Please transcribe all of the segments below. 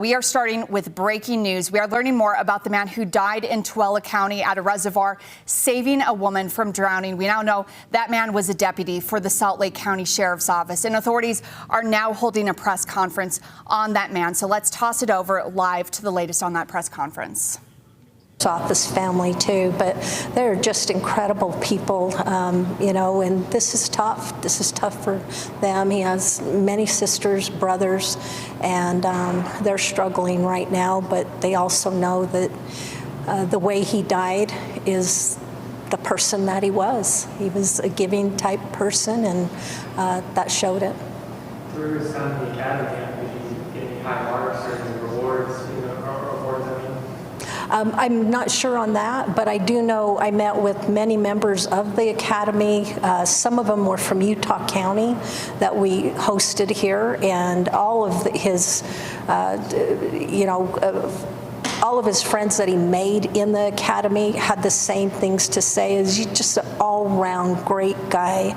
We are starting with breaking news. We are learning more about the man who died in Tooele County at a reservoir, saving a woman from drowning. We now know that man was a deputy for the Salt Lake County Sheriff's Office, and authorities are now holding a press conference on that man. So let's toss it over live to the latest on that press conference. Office family too, but they're just incredible people, and this is tough. This is tough for them. He has many sisters, brothers, and they're struggling right now, but they also know that the way he died is the person that he was. He was a giving type person, and that showed it. Through his time in the academy, did he get any high marks or any rewards, I'm not sure on that, but I do know I met with many members of the academy. Some of them were from Utah County that we hosted here, and all of his, all of his friends that he made in the academy had the same things to say. Is just an all-round great guy,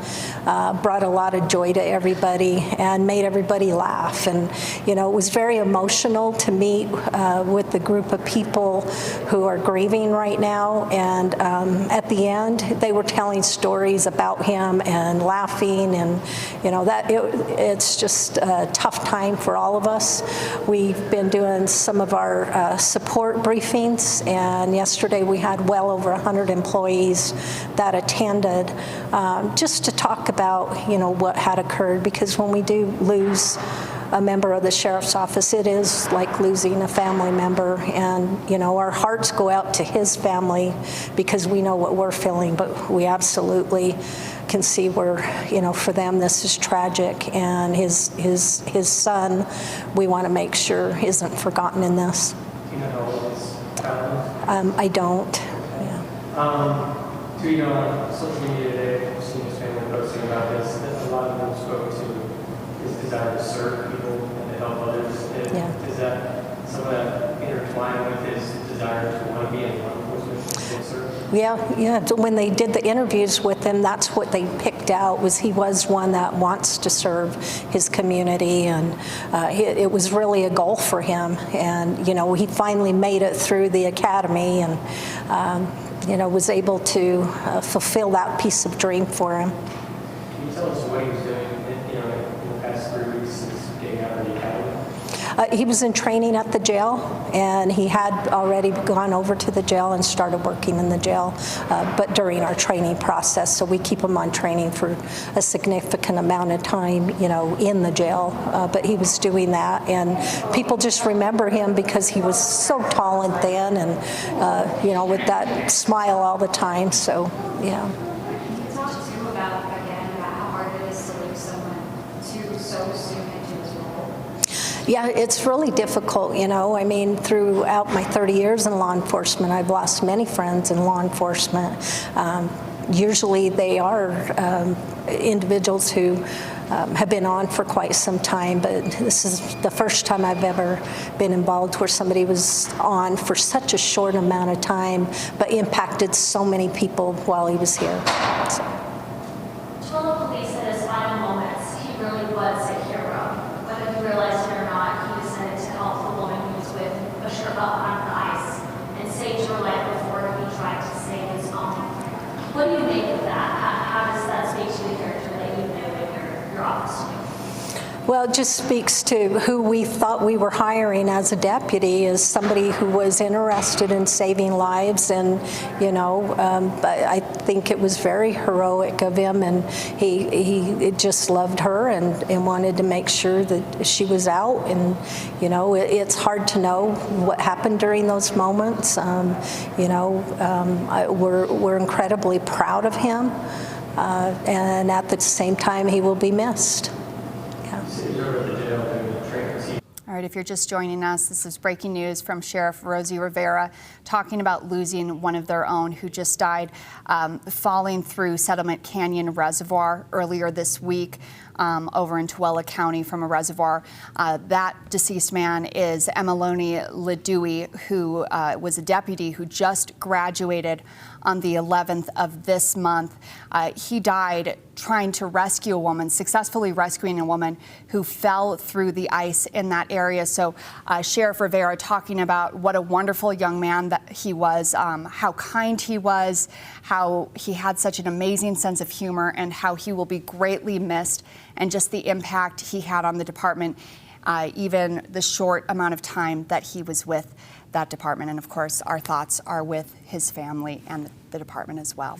brought a lot of joy to everybody and made everybody laugh. And it was very emotional to meet with the group of people who are grieving right now. And at the end, they were telling stories about him and laughing, and it's just a tough time for all of us. We've been doing some of our support briefings, and yesterday we had well over 100 employees that attended just to talk about what had occurred, because when we do lose a member of the sheriff's office, it is like losing a family member, and our hearts go out to his family because we know what we're feeling, but we absolutely can see where for them this is tragic, and his son, we want to make sure isn't forgotten in this. Do you know how old his child is? I don't. Yeah. On social media today, I've seen his family posting about this, that a lot of them spoke to his desire to serve people and to help others. Is that some of that intertwined with his desire to want to be in law enforcement and serve? Yeah. When they did the interviews with him, that's what they picked out, was he was one that wants to serve his community, and it was really a goal for him. And he finally made it through the academy, and was able to fulfill that piece of dream for him. Can you tell us what he was doing in the past 3 weeks since getting out of the academy? He was in training at the jail, and he had already gone over to the jail and started working in the jail, but during our training process. So we keep him on training for a significant amount of time, in the jail. But he was doing that, and people just remember him because he was so tall and thin, and with that smile all the time. So, yeah. Talk to about how hard it is to lose someone so soon into his role. Yeah, it's really difficult, I mean, throughout my 30 years in law enforcement, I've lost many friends in law enforcement. Usually they are individuals who have been on for quite some time, but this is the first time I've ever been involved where somebody was on for such a short amount of time, but impacted so many people while he was here. So. Tooele police at his final moments, he really was a hero. Whether he realized it or not, he decided to help the woman he was with push her up on the ice and saved her life before he tried to save his own. What do you make of that? How does that speak to the character that you knew in your office? Well, it just speaks to who we thought we were hiring as a deputy, as somebody who was interested in saving lives, and I think it was very heroic of him, and he just loved her and wanted to make sure that she was out. And it's hard to know what happened during those moments. We're incredibly proud of him, and at the same time, he will be missed. All right, if you're just joining us, this is breaking news from Sheriff Rosie Rivera talking about losing one of their own who just died falling through Settlement Canyon Reservoir earlier this week. over in Tooele County from a reservoir. That deceased man is Emaloni Takitoa Lutui, who was a deputy who just graduated on the 11th of this month. He died trying to rescue a woman, successfully rescuing a woman who fell through the ice in that area. So Sheriff Rivera talking about what a wonderful young man that he was, how kind he was, how he had such an amazing sense of humor, and how he will be greatly missed, and just the impact he had on the department, even the short amount of time that he was with that department. And of course, our thoughts are with his family and the department as well.